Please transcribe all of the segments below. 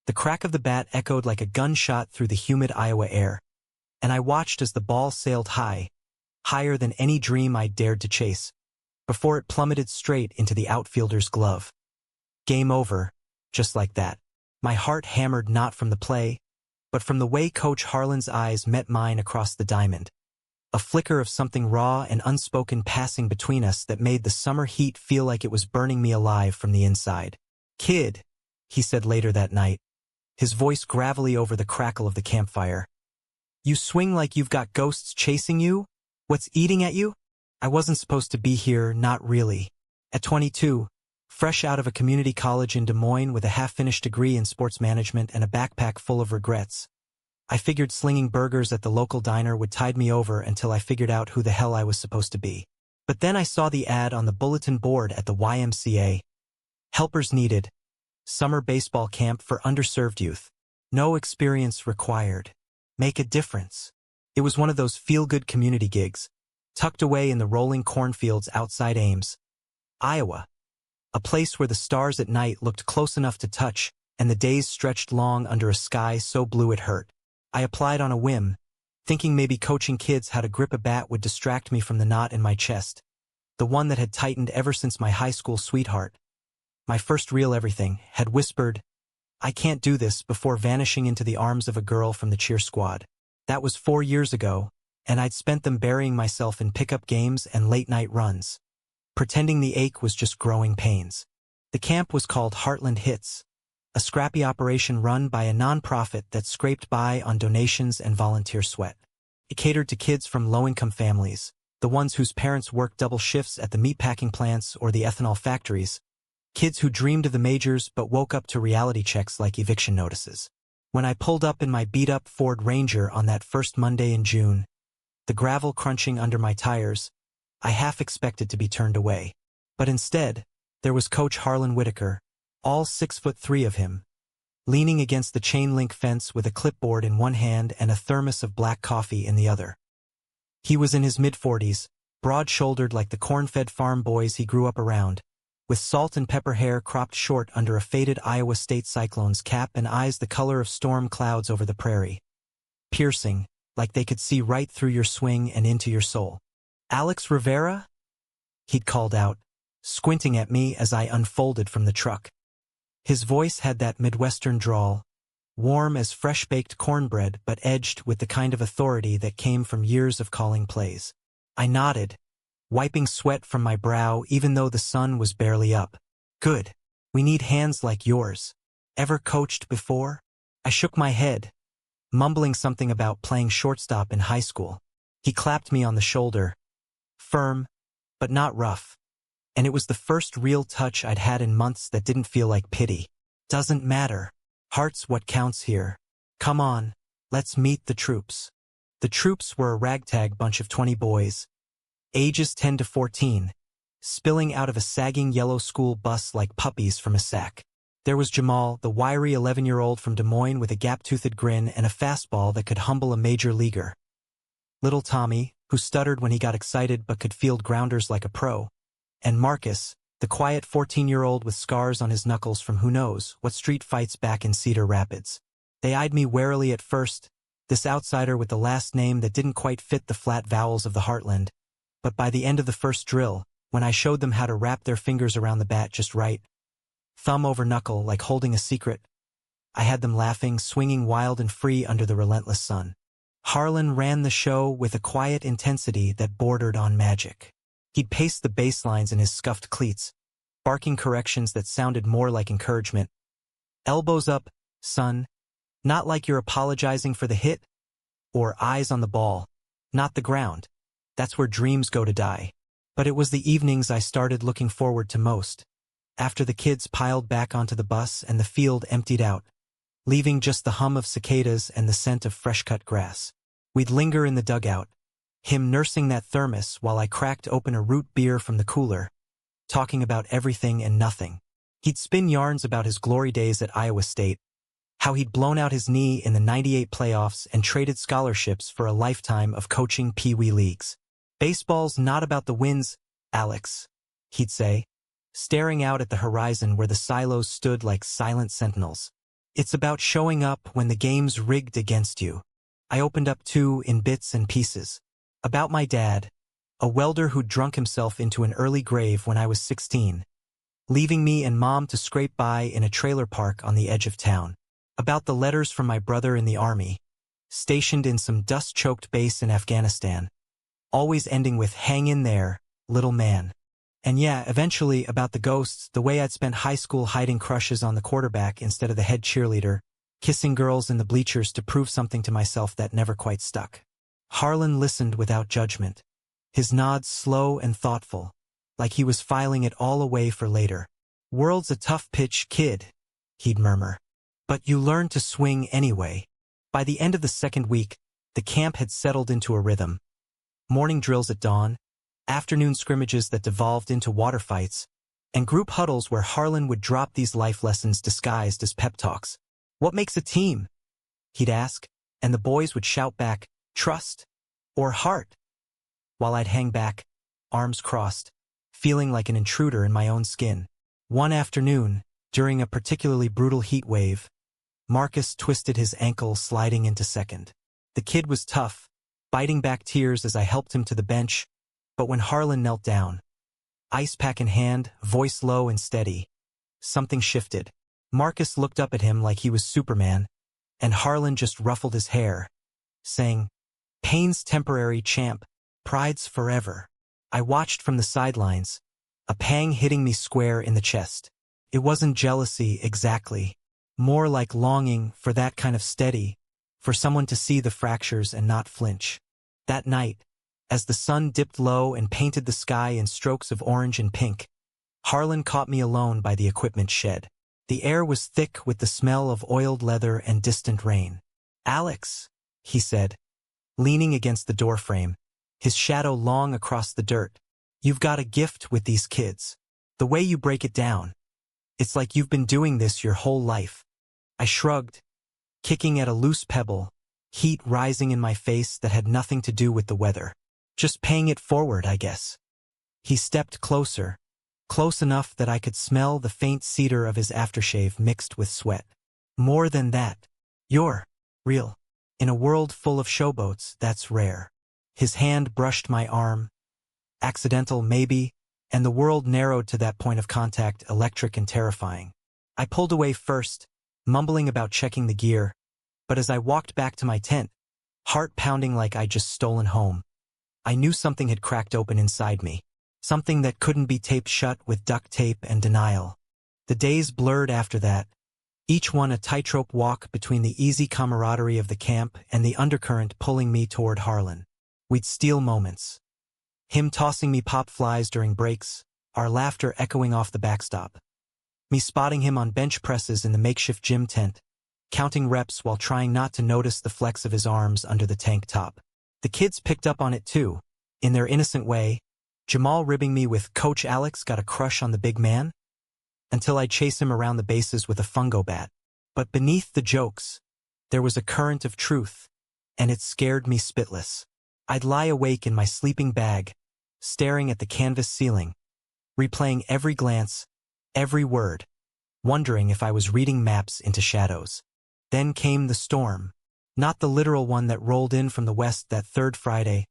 The crack of the bat echoed like a gunshot through the humid Iowa air, and I watched as the ball sailed high, higher than any dream I dared to chase, before it plummeted straight into the outfielder's glove. Game over, just like that. My heart hammered not from the play, but from the way Coach Harlan's eyes met mine across the diamond. A flicker of something raw and unspoken passing between us that made the summer heat feel like it was burning me alive from the inside. "Kid," he said later that night, his voice gravelly over the crackle of the campfire. "You swing like you've got ghosts chasing you? What's eating at you?" I wasn't supposed to be here, not really. At 22, fresh out of a community college in Des Moines with a half-finished degree in sports management and a backpack full of regrets, I figured slinging burgers at the local diner would tide me over until I figured out who the hell I was supposed to be. But then I saw the ad on the bulletin board at the YMCA. Helpers needed. Summer baseball camp for underserved youth. No experience required. Make a difference. It was one of those feel-good community gigs, tucked away in the rolling cornfields outside Ames, Iowa. A place where the stars at night looked close enough to touch and the days stretched long under a sky so blue it hurt. I applied on a whim, thinking maybe coaching kids how to grip a bat would distract me from the knot in my chest, the one that had tightened ever since my high school sweetheart, my first real everything, had whispered, "I can't do this," before vanishing into the arms of a girl from the cheer squad. That was 4 years ago, and I'd spent them burying myself in pickup games and late-night runs, pretending the ache was just growing pains. The camp was called Heartland Hits, a scrappy operation run by a nonprofit that scraped by on donations and volunteer sweat. It catered to kids from low-income families, the ones whose parents worked double shifts at the meatpacking plants or the ethanol factories, kids who dreamed of the majors but woke up to reality checks like eviction notices. When I pulled up in my beat-up Ford Ranger on that first Monday in June, the gravel crunching under my tires, I half expected to be turned away. But instead, there was Coach Harlan Whitaker, all 6'3" of him, leaning against the chain-link fence with a clipboard in one hand and a thermos of black coffee in the other. He was in his mid-40s, broad-shouldered like the corn-fed farm boys he grew up around, with salt and pepper hair cropped short under a faded Iowa State Cyclones cap and eyes the color of storm clouds over the prairie. Piercing, like they could see right through your swing and into your soul. "Alex Rivera?" he'd called out, squinting at me as I unfolded from the truck. His voice had that Midwestern drawl, warm as fresh-baked cornbread but edged with the kind of authority that came from years of calling plays. I nodded, wiping sweat from my brow even though the sun was barely up. "Good. We need hands like yours. Ever coached before?" I shook my head, mumbling something about playing shortstop in high school. He clapped me on the shoulder, firm, but not rough. And it was the first real touch I'd had in months that didn't feel like pity. "Doesn't matter. Heart's what counts here. Come on, let's meet the troops." The troops were a ragtag bunch of 20 boys, ages 10 to 14, spilling out of a sagging yellow school bus like puppies from a sack. There was Jamal, the wiry 11-year-old from Des Moines with a gap-toothed grin and a fastball that could humble a major leaguer. Little Tommy, who stuttered when he got excited but could field grounders like a pro. And Marcus, the quiet 14-year-old with scars on his knuckles from who knows what street fights back in Cedar Rapids. They eyed me warily at first, this outsider with the last name that didn't quite fit the flat vowels of the Heartland, but by the end of the first drill, when I showed them how to wrap their fingers around the bat just right, thumb over knuckle like holding a secret, I had them laughing, swinging wild and free under the relentless sun. Harlan ran the show with a quiet intensity that bordered on magic. He'd pace the baselines in his scuffed cleats, barking corrections that sounded more like encouragement. "Elbows up, son. Not like you're apologizing for the hit." Or "eyes on the ball, not the ground. That's where dreams go to die." But it was the evenings I started looking forward to most, after the kids piled back onto the bus and the field emptied out, leaving just the hum of cicadas and the scent of fresh-cut grass. We'd linger in the dugout, him nursing that thermos while I cracked open a root beer from the cooler, talking about everything and nothing. He'd spin yarns about his glory days at Iowa State, how he'd blown out his knee in the '98 playoffs and traded scholarships for a lifetime of coaching Pee-wee leagues. "Baseball's not about the wins, Alex," he'd say, staring out at the horizon where the silos stood like silent sentinels. It's about showing up when the game's rigged against you. I opened up 2 in bits and pieces. About my dad, a welder who'd drunk himself into an early grave when I was 16, leaving me and Mom to scrape by in a trailer park on the edge of town. About the letters from my brother in the army, stationed in some dust-choked base in Afghanistan, always ending with "hang in there, little man." And yeah, eventually about the ghosts, the way I'd spent high school hiding crushes on the quarterback instead of the head cheerleader, kissing girls in the bleachers to prove something to myself that never quite stuck. Harlan listened without judgment, his nods slow and thoughtful, like he was filing it all away for later. "World's a tough pitch, kid," he'd murmur. "But you learn to swing anyway." By the end of the second week, the camp had settled into a rhythm. Morning drills at dawn, afternoon scrimmages that devolved into water fights, and group huddles where Harlan would drop these life lessons disguised as pep talks. "What makes a team?" he'd ask, and the boys would shout back, "Trust," or "Heart," while I'd hang back, arms crossed, feeling like an intruder in my own skin. One afternoon, during a particularly brutal heat wave, Marcus twisted his ankle sliding into second. The kid was tough, biting back tears as I helped him to the bench, but when Harlan knelt down, ice pack in hand, voice low and steady, something shifted. Marcus looked up at him like he was Superman, and Harlan just ruffled his hair, saying, "Pain's temporary, champ. Pride's forever." I watched from the sidelines, a pang hitting me square in the chest. It wasn't jealousy exactly, more like longing for that kind of steady, for someone to see the fractures and not flinch. That night, as the sun dipped low and painted the sky in strokes of orange and pink, Harlan caught me alone by the equipment shed. The air was thick with the smell of oiled leather and distant rain. "Alex," he said, leaning against the doorframe, his shadow long across the dirt, "you've got a gift with these kids. The way you break it down. It's like you've been doing this your whole life." I shrugged, kicking at a loose pebble, heat rising in my face that had nothing to do with the weather. "Just paying it forward, I guess." He stepped closer, close enough that I could smell the faint cedar of his aftershave mixed with sweat. "More than that. You're real. In a world full of showboats, that's rare." His hand brushed my arm. Accidental, maybe, and the world narrowed to that point of contact, electric and terrifying. I pulled away first, mumbling about checking the gear, but as I walked back to my tent, heart pounding like I'd just stolen home, I knew something had cracked open inside me, something that couldn't be taped shut with duct tape and denial. The days blurred after that, each one a tightrope walk between the easy camaraderie of the camp and the undercurrent pulling me toward Harlan. We'd steal moments. Him tossing me pop flies during breaks, our laughter echoing off the backstop. Me spotting him on bench presses in the makeshift gym tent, counting reps while trying not to notice the flex of his arms under the tank top. The kids picked up on it too, in their innocent way, Jamal ribbing me with "Coach Alex got a crush on the big man?" until I'd chase him around the bases with a fungo bat. But beneath the jokes, there was a current of truth, and it scared me spitless. I'd lie awake in my sleeping bag, staring at the canvas ceiling, replaying every glance, every word, wondering if I was reading maps into shadows. Then came the storm. Not the literal one that rolled in from the west that third Friday,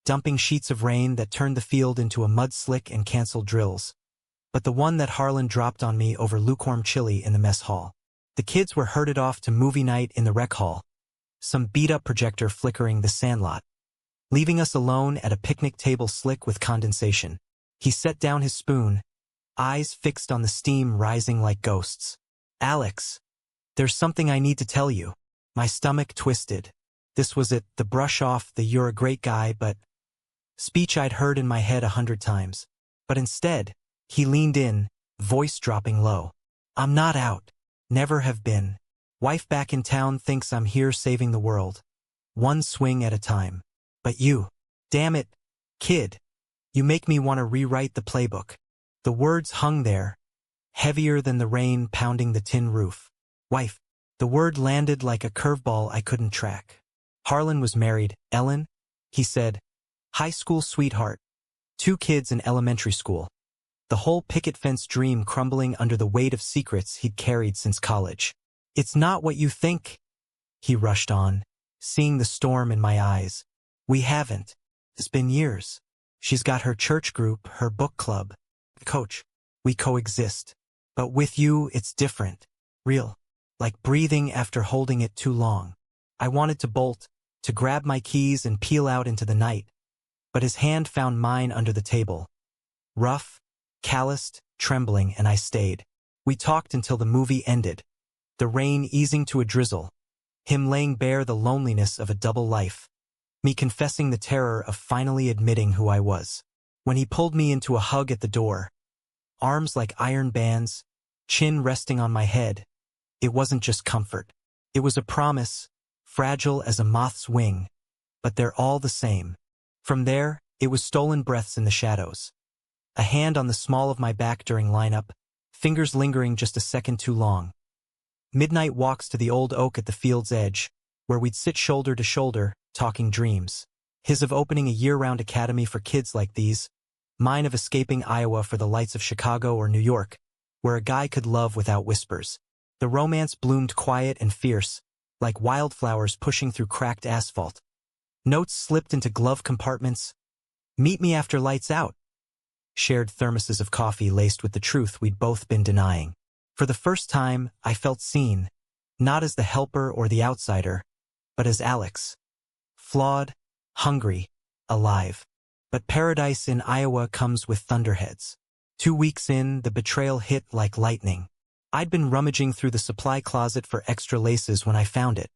dumping sheets of rain that turned the field into a mud-slick and canceled drills, but the one that Harlan dropped on me over lukewarm chili in the mess hall. The kids were herded off to movie night in the rec hall, some beat-up projector flickering the sandlot, leaving us alone at a picnic table slick with condensation. He set down his spoon, eyes fixed on the steam rising like ghosts. "Alex, there's something I need to tell you." My stomach twisted. This was it, the brush off the "you're a great guy, but" speech I'd heard in my head 100 times. But instead, he leaned in, voice dropping low. "I'm not out. Never have been. Wife back in town thinks I'm here saving the world. One swing at a time. But you, damn it, kid, you make me want to rewrite the playbook." The words hung there, heavier than the rain pounding the tin roof. Wife. The word landed like a curveball I couldn't track. Harlan was married. Ellen, he said, high school sweetheart. 2 kids in elementary school. The whole picket fence dream crumbling under the weight of secrets he'd carried since college. It's not what you think, he rushed on, seeing the storm in my eyes. We haven't. It's been years. She's got her church group, her book club. Coach, we coexist. But with you, it's different. Real. Like breathing after holding it too long. I wanted to bolt, to grab my keys and peel out into the night. But his hand found mine under the table. Rough, calloused, trembling, and I stayed. We talked until the movie ended. The rain easing to a drizzle. Him laying bare the loneliness of a double life. Me confessing the terror of finally admitting who I was. When he pulled me into a hug at the door, arms like iron bands, chin resting on my head, it wasn't just comfort. It was a promise, fragile as a moth's wing, but they're all the same. From there, it was stolen breaths in the shadows. A hand on the small of my back during lineup, fingers lingering just a second too long. Midnight walks to the old oak at the field's edge, where we'd sit shoulder to shoulder, talking dreams. His of opening a year-round academy for kids like these, mine of escaping Iowa for the lights of Chicago or New York, where a guy could love without whispers. The romance bloomed quiet and fierce, like wildflowers pushing through cracked asphalt. Notes slipped into glove compartments. Meet me after lights out. Shared thermoses of coffee laced with the truth we'd both been denying. For the first time, I felt seen, not as the helper or the outsider, but as Alex. Flawed, hungry, alive. But paradise in Iowa comes with thunderheads. 2 weeks in, the betrayal hit like lightning. I'd been rummaging through the supply closet for extra laces when I found it.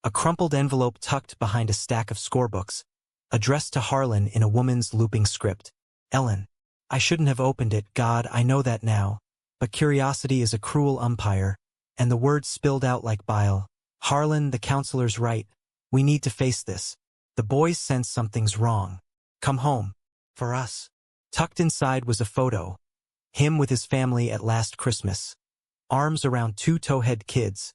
A crumpled envelope tucked behind a stack of scorebooks, addressed to Harlan in a woman's looping script. Ellen, I shouldn't have opened it, God, I know that now. But curiosity is a cruel umpire, and the words spilled out like bile. Harlan, the counselor's right. We need to face this. The boys sense something's wrong. Come home. For us. Tucked inside was a photo. Him with his family at last Christmas. Arms around 2 towhead kids.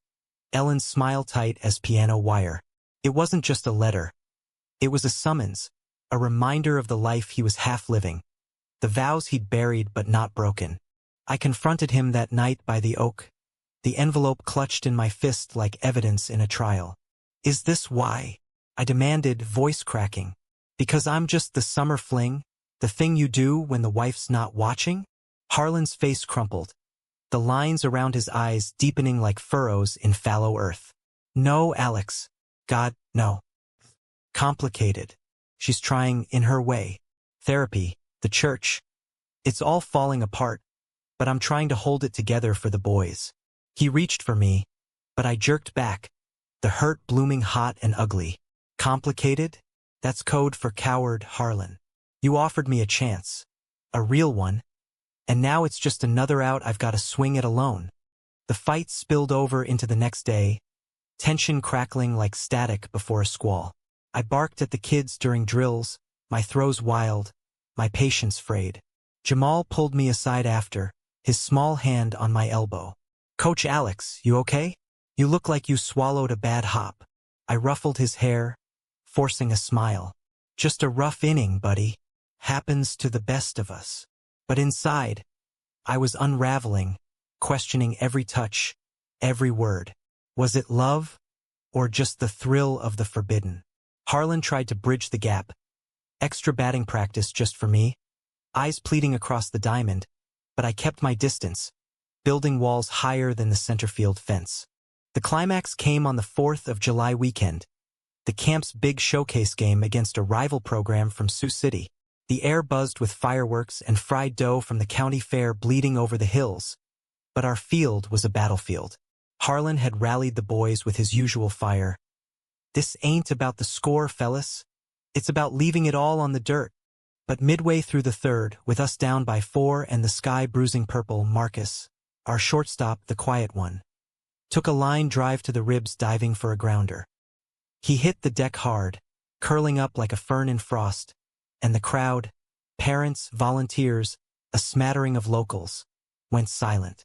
Ellen's smile tight as piano wire. It wasn't just a letter. It was a summons. A reminder of the life he was half living. The vows he'd buried but not broken. I confronted him that night by the oak. The envelope clutched in my fist like evidence in a trial. Is this why? I demanded, voice cracking. Because I'm just the summer fling? The thing you do when the wife's not watching? Harlan's face crumpled. The lines around his eyes deepening like furrows in fallow earth. No, Alex. God, no. Complicated. She's trying in her way. Therapy, the church. It's all falling apart. But I'm trying to hold it together for the boys. He reached for me, but I jerked back, the hurt blooming hot and ugly. Complicated? That's code for coward, Harlan. You offered me a chance. A real one. And now it's just another out I've got to swing it alone. The fight spilled over into the next day, tension crackling like static before a squall. I barked at the kids during drills, my throws wild, my patience frayed. Jamal pulled me aside after, his small hand on my elbow. Coach Alex, you okay? You look like you swallowed a bad hop. I ruffled his hair, forcing a smile. Just a rough inning, buddy. Happens to the best of us. But inside, I was unraveling, questioning every touch, every word. Was it love, or just the thrill of the forbidden? Harlan tried to bridge the gap. Extra batting practice just for me, eyes pleading across the diamond, but I kept my distance, building walls higher than the center field fence. The climax came on the 4th of July weekend, the camp's big showcase game against a rival program from Sioux City. The air buzzed with fireworks and fried dough from the county fair bleeding over the hills. But our field was a battlefield. Harlan had rallied the boys with his usual fire. This ain't about the score, fellas. It's about leaving it all on the dirt. But midway through the third, with us down by 4 and the sky bruising purple, Marcus, our shortstop, the quiet one, took a line drive to the ribs diving for a grounder. He hit the deck hard, curling up like a fern in frost, and the crowd, parents, volunteers, a smattering of locals, went silent.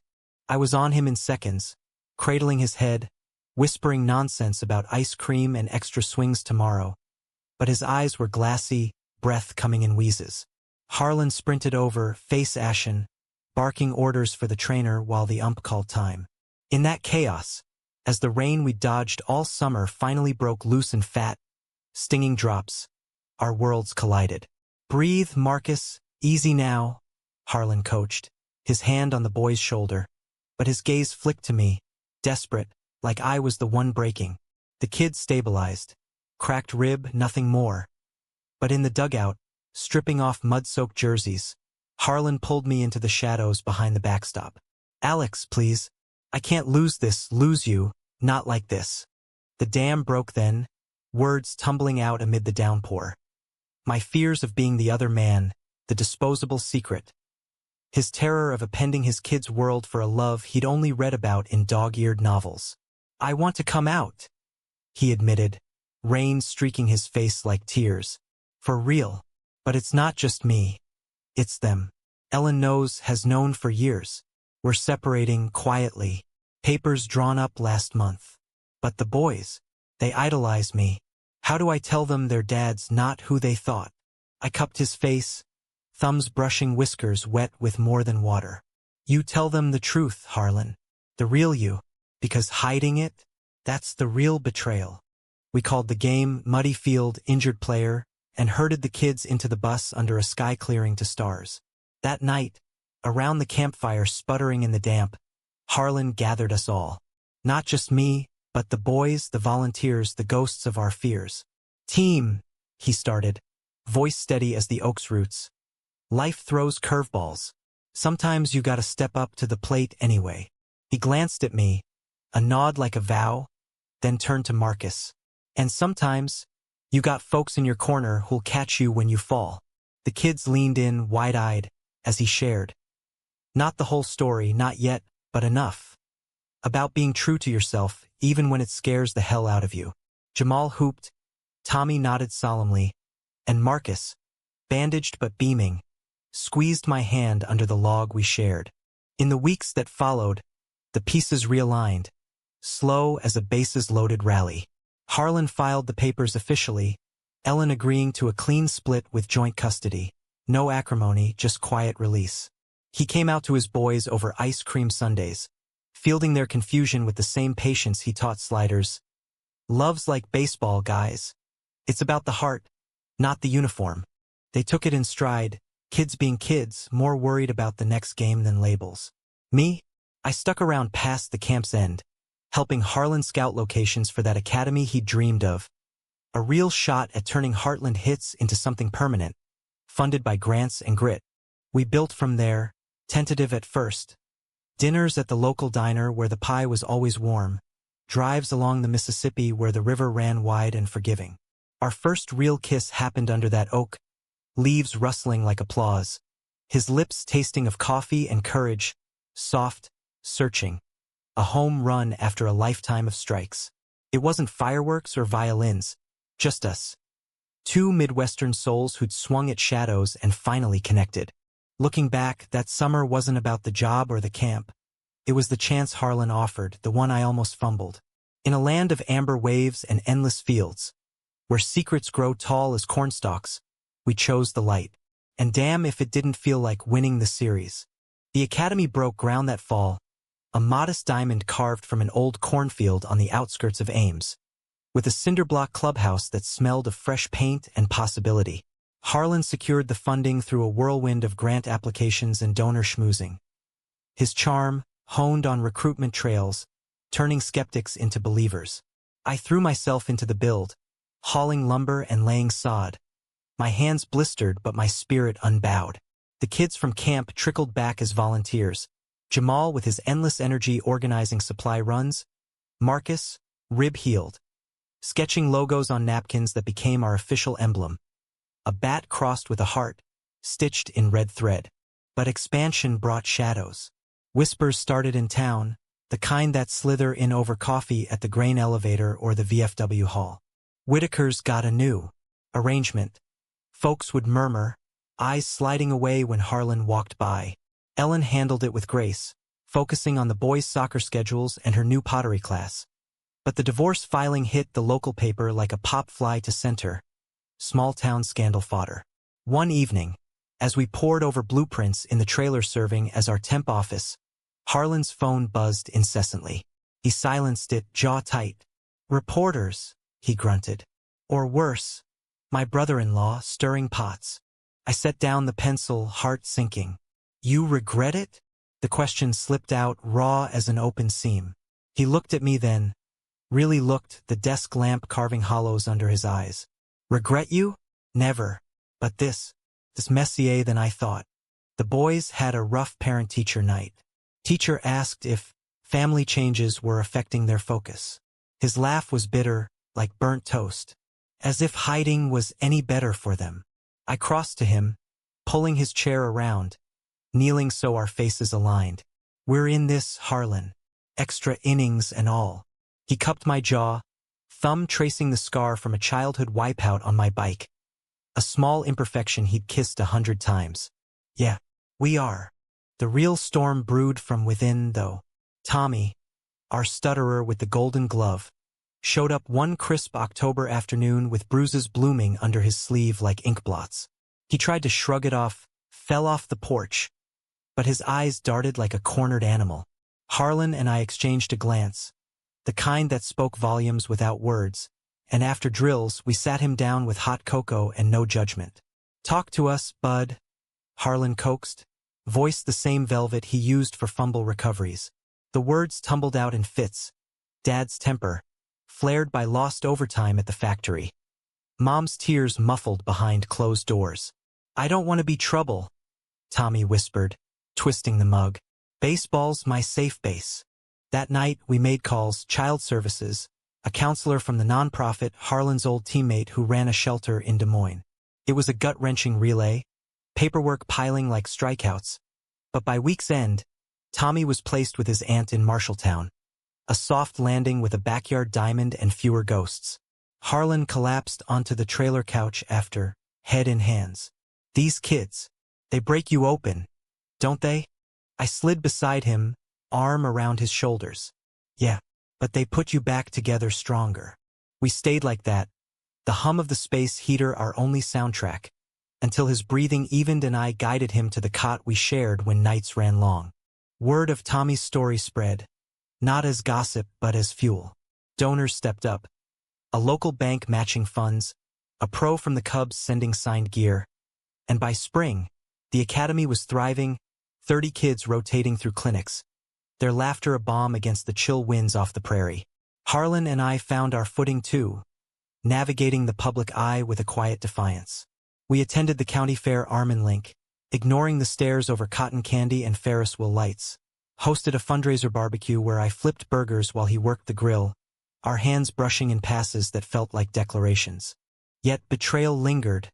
I was on him in seconds, cradling his head, whispering nonsense about ice cream and extra swings tomorrow, but his eyes were glassy, breath coming in wheezes. Harlan sprinted over, face ashen, barking orders for the trainer while the ump called time. In that chaos, as the rain we dodged all summer finally broke loose in fat, stinging drops. Our worlds collided. "Breathe, Marcus, easy now," Harlan coached, his hand on the boy's shoulder. But his gaze flicked to me, desperate, like I was the one breaking. The kid stabilized. Cracked rib, nothing more. But in the dugout, stripping off mud-soaked jerseys, Harlan pulled me into the shadows behind the backstop. "Alex, please. I can't lose you, not like this." The dam broke then, words tumbling out amid the downpour. My fears of being the other man, the disposable secret. His terror of appending his kid's world for a love he'd only read about in dog-eared novels. "I want to come out," he admitted, rain streaking his face like tears. "For real. But it's not just me. It's them. Ellen has known for years. We're separating quietly. Papers drawn up last month. But the boys, they idolize me. How do I tell them their dad's not who they thought?" I cupped his face, thumbs brushing whiskers wet with more than water. "You tell them the truth, Harlan. The real you. Because hiding it, that's the real betrayal." We called the game Muddy Field Injured Player and herded the kids into the bus under a sky clearing to stars. That night, around the campfire sputtering in the damp, Harlan gathered us all. Not just me, but the boys, the volunteers, the ghosts of our fears. "Team," he started, voice steady as the oak's roots. "Life throws curveballs. Sometimes you gotta step up to the plate anyway." He glanced at me, a nod like a vow, then turned to Marcus. "And sometimes, you got folks in your corner who'll catch you when you fall." The kids leaned in, wide-eyed, as he shared. Not the whole story, not yet, but enough. About being true to yourself, even when it scares the hell out of you. Jamal hooped, Tommy nodded solemnly, and Marcus, bandaged but beaming, squeezed my hand under the log we shared. In the weeks that followed, the pieces realigned, slow as a bases-loaded rally. Harlan filed the papers officially, Ellen agreeing to a clean split with joint custody. No acrimony, just quiet release. He came out to his boys over ice cream sundaes, fielding their confusion with the same patience he taught sliders. "Love's like baseball, guys. It's about the heart, not the uniform." They took it in stride, kids being kids, more worried about the next game than labels. Me? I stuck around past the camp's end, helping Harlan scout locations for that academy he'd dreamed of. A real shot at turning Heartland hits into something permanent, funded by grants and grit. We built from there, tentative at first. Dinners at the local diner where the pie was always warm, drives along the Mississippi where the river ran wide and forgiving. Our first real kiss happened under that oak, leaves rustling like applause, his lips tasting of coffee and courage, soft, searching. A home run after a lifetime of strikes. It wasn't fireworks or violins, just us. Two Midwestern souls who'd swung at shadows and finally connected. Looking back, that summer wasn't about the job or the camp. It was the chance Harlan offered, the one I almost fumbled. In a land of amber waves and endless fields, where secrets grow tall as cornstalks, we chose the light. And damn if it didn't feel like winning the series. The academy broke ground that fall, a modest diamond carved from an old cornfield on the outskirts of Ames, with a cinderblock clubhouse that smelled of fresh paint and possibility. Harlan secured the funding through a whirlwind of grant applications and donor schmoozing. His charm, honed on recruitment trails, turning skeptics into believers. I threw myself into the build, hauling lumber and laying sod. My hands blistered but my spirit unbowed. The kids from camp trickled back as volunteers, Jamal with his endless energy organizing supply runs, Marcus, rib-heeled, sketching logos on napkins that became our official emblem. A bat crossed with a heart, stitched in red thread. But expansion brought shadows. Whispers started in town, the kind that slither in over coffee at the grain elevator or the VFW hall. Whitaker's got a new arrangement. Folks would murmur, eyes sliding away when Harlan walked by. Ellen handled it with grace, focusing on the boys' soccer schedules and her new pottery class. But the divorce filing hit the local paper like a pop fly to center. Small-town scandal fodder. One evening, as we pored over blueprints in the trailer serving as our temp office, Harlan's phone buzzed incessantly. He silenced it, jaw tight. Reporters, he grunted. Or worse, my brother-in-law stirring pots. I set down the pencil, heart sinking. You regret it? The question slipped out, raw as an open seam. He looked at me then, really looked, the desk lamp carving hollows under his eyes. Regret you? Never. But this messier than I thought. The boys had a rough parent-teacher night. Teacher asked if family changes were affecting their focus. His laugh was bitter, like burnt toast. As if hiding was any better for them. I crossed to him, pulling his chair around, kneeling so our faces aligned. We're in this, Harlan. Extra innings and all. He cupped my jaw, thumb tracing the scar from a childhood wipeout on my bike. A small imperfection he'd kissed 100 times. Yeah, we are. The real storm brewed from within, though. Tommy, our stutterer with the golden glove, showed up one crisp October afternoon with bruises blooming under his sleeve like ink blots. He tried to shrug it off, fell off the porch, but his eyes darted like a cornered animal. Harlan and I exchanged a glance, the kind that spoke volumes without words, and after drills we sat him down with hot cocoa and no judgment. Talk to us, bud, Harlan coaxed, voiced the same velvet he used for fumble recoveries. The words tumbled out in fits. Dad's temper, flared by lost overtime at the factory. Mom's tears muffled behind closed doors. I don't want to be trouble, Tommy whispered, twisting the mug. Baseball's my safe base. That night we made calls, child services, a counselor from the nonprofit, Harlan's old teammate who ran a shelter in Des Moines. It was a gut-wrenching relay, paperwork piling like strikeouts. But by week's end, Tommy was placed with his aunt in Marshalltown. A soft landing with a backyard diamond and fewer ghosts. Harlan collapsed onto the trailer couch after, head in hands. These kids, they break you open, don't they? I slid beside him, arm around his shoulders. Yeah, but they put you back together stronger. We stayed like that, the hum of the space heater our only soundtrack, until his breathing evened and I guided him to the cot we shared when nights ran long. Word of Tommy's story spread, not as gossip but as fuel. Donors stepped up, a local bank matching funds, a pro from the Cubs sending signed gear, and by spring, the academy was thriving, 30 kids rotating through clinics, their laughter a balm against the chill winds off the prairie. Harlan and I found our footing too, navigating the public eye with a quiet defiance. We attended the county fair arm and link, ignoring the stares over cotton candy and Ferris wheel lights, hosted a fundraiser barbecue where I flipped burgers while he worked the grill, our hands brushing in passes that felt like declarations. Yet betrayal lingered,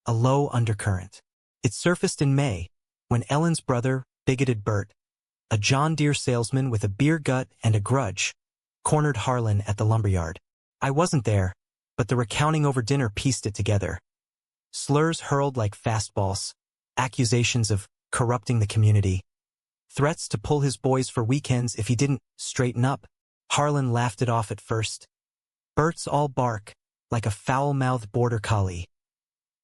a low undercurrent. It surfaced in May, when Ellen's brother, bigoted Bert, a John Deere salesman with a beer gut and a grudge, cornered Harlan at the lumberyard. I wasn't there, but the recounting over dinner pieced it together. Slurs hurled like fastballs, accusations of corrupting the community, threats to pull his boys for weekends if he didn't straighten up. Harlan laughed it off at first. Bert's all bark, like a foul-mouthed border collie.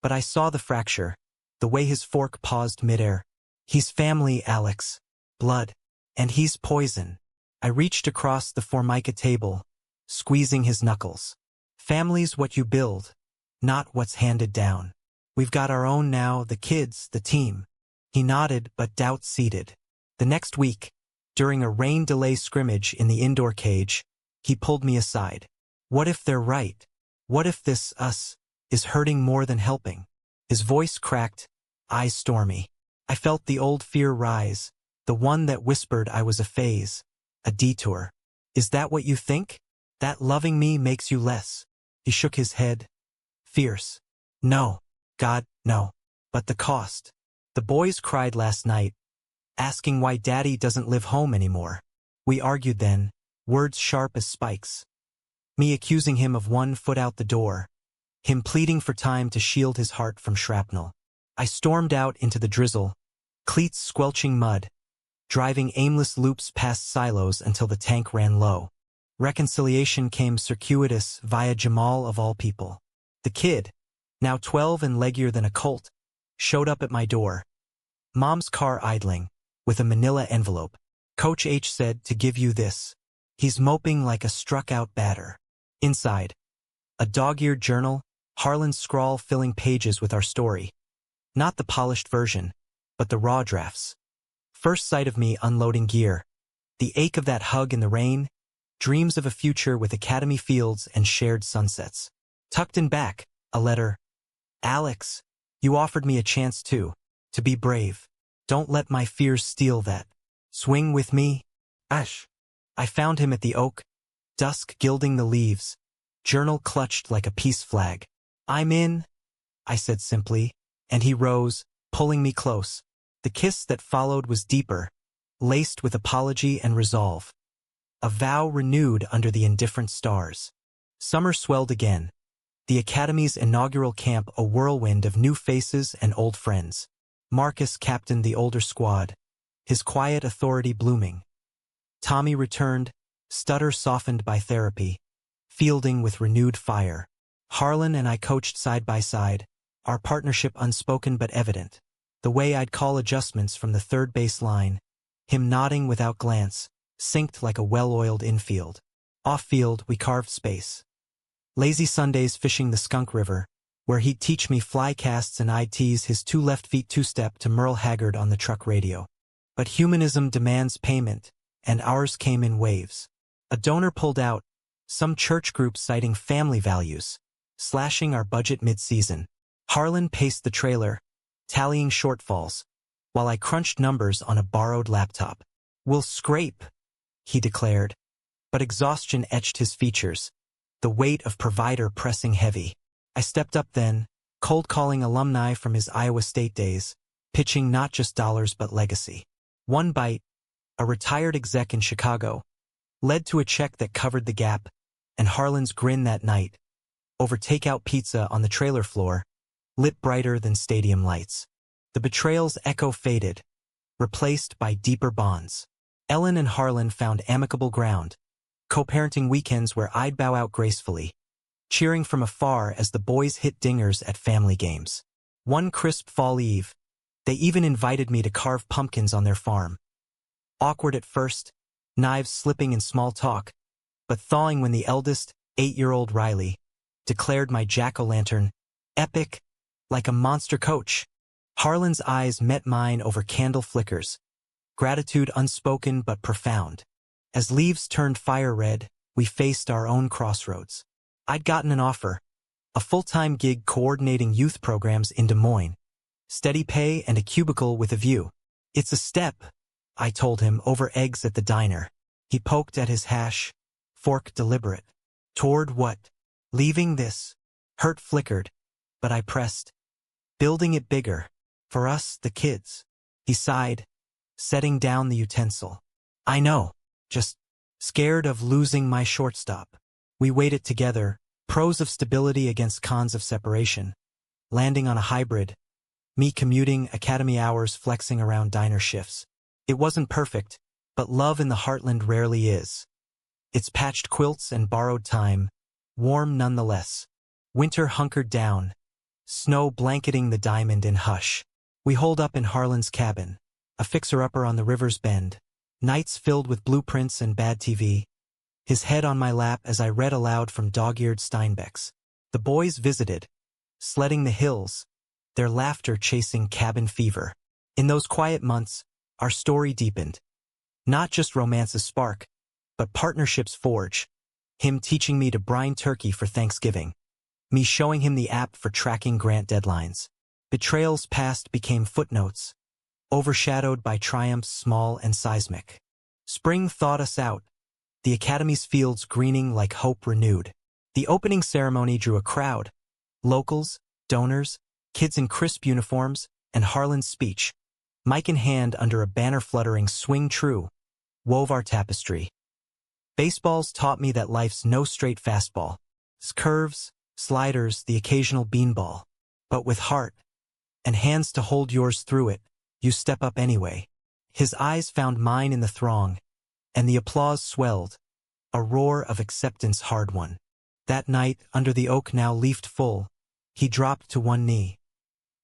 But I saw the fracture, the way his fork paused midair. He's family, Alex. Blood. And he's poison. I reached across the Formica table, squeezing his knuckles. Family's what you build, not what's handed down. We've got our own now, the kids, the team. He nodded, but doubt seeded. The next week, during a rain delay scrimmage in the indoor cage, he pulled me aside. What if they're right? What if this us is hurting more than helping? His voice cracked, eyes stormy. I felt the old fear rise, the one that whispered I was a phase, a detour. Is that what you think? That loving me makes you less? He shook his head, fierce. No, God, no. But the cost. The boys cried last night, asking why Daddy doesn't live home anymore. We argued then, words sharp as spikes. Me accusing him of 1 foot out the door, him pleading for time to shield his heart from shrapnel. I stormed out into the drizzle, cleats squelching mud, driving aimless loops past silos until the tank ran low. Reconciliation came circuitous via Jamal of all people. The kid, now 12 and leggier than a colt, showed up at my door. Mom's car idling, with a manila envelope. Coach H said to give you this. He's moping like a struck-out batter. Inside, a dog-eared journal, Harlan's scrawl filling pages with our story. Not the polished version, but the raw drafts. First sight of me unloading gear. The ache of that hug in the rain. Dreams of a future with academy fields and shared sunsets. Tucked in back, a letter. Alex, you offered me a chance too. To be brave. Don't let my fears steal that. Swing with me. Ash. I found him at the oak. Dusk gilding the leaves. Journal clutched like a peace flag. I'm in, I said simply, and he rose, pulling me close. The kiss that followed was deeper, laced with apology and resolve. A vow renewed under the indifferent stars. Summer swelled again. The Academy's inaugural camp a whirlwind of new faces and old friends. Marcus captained the older squad, his quiet authority blooming. Tommy returned, stutter softened by therapy, fielding with renewed fire. Harlan and I coached side by side, our partnership unspoken but evident. The way I'd call adjustments from the third base line, him nodding without glance, synced like a well-oiled infield. Off-field, we carved space. Lazy Sundays fishing the Skunk River, where he'd teach me fly casts and I'd tease his two left feet two-step to Merle Haggard on the truck radio. But humanism demands payment, and ours came in waves. A donor pulled out, some church group citing family values, slashing our budget mid-season. Harlan paced the trailer, tallying shortfalls, while I crunched numbers on a borrowed laptop. We'll scrape, he declared, but exhaustion etched his features, the weight of provider pressing heavy. I stepped up then, cold-calling alumni from his Iowa State days, pitching not just dollars but legacy. One bite, a retired exec in Chicago, led to a check that covered the gap, and Harlan's grin that night, over takeout pizza on the trailer floor, lit brighter than stadium lights. The betrayal's echo faded, replaced by deeper bonds. Ellen and Harlan found amicable ground, co-parenting weekends where I'd bow out gracefully, cheering from afar as the boys hit dingers at family games. One crisp fall eve, they even invited me to carve pumpkins on their farm. Awkward at first, knives slipping in small talk, but thawing when the eldest, 8-year-old Riley, declared my jack-o'-lantern epic, like a monster coach. Harlan's eyes met mine over candle flickers, gratitude unspoken but profound. As leaves turned fire red, we faced our own crossroads. I'd gotten an offer, a full-time gig coordinating youth programs in Des Moines, steady pay and a cubicle with a view. It's a step, I told him over eggs at the diner. He poked at his hash, fork deliberate. Toward what? Leaving this. Hurt flickered, but I pressed. Building it bigger. For us, the kids. He sighed, setting down the utensil. I know, just scared of losing my shortstop. We weighed it together, pros of stability against cons of separation. Landing on a hybrid. Me commuting, academy hours flexing around diner shifts. It wasn't perfect, but love in the heartland rarely is. Its patched quilts and borrowed time, warm nonetheless. Winter hunkered down, snow blanketing the diamond in hush. We holed up in Harlan's cabin, a fixer-upper on the river's bend, nights filled with blueprints and bad TV, his head on my lap as I read aloud from dog-eared Steinbecks. The boys visited, sledding the hills, their laughter chasing cabin fever. In those quiet months, our story deepened. Not just romance's spark, but partnerships forge. Him teaching me to brine turkey for Thanksgiving. Me showing him the app for tracking grant deadlines. Betrayals past became footnotes, overshadowed by triumphs small and seismic. Spring thawed us out, the Academy's fields greening like hope renewed. The opening ceremony drew a crowd. Locals, donors, kids in crisp uniforms, and Harlan's speech, mic in hand under a banner fluttering swing true, wove our tapestry. Baseballs taught me that life's no straight fastball. Curves, sliders, the occasional beanball. But with heart, and hands to hold yours through it, you step up anyway. His eyes found mine in the throng, and the applause swelled, a roar of acceptance hard-won. That night, under the oak now leafed full, he dropped to one knee.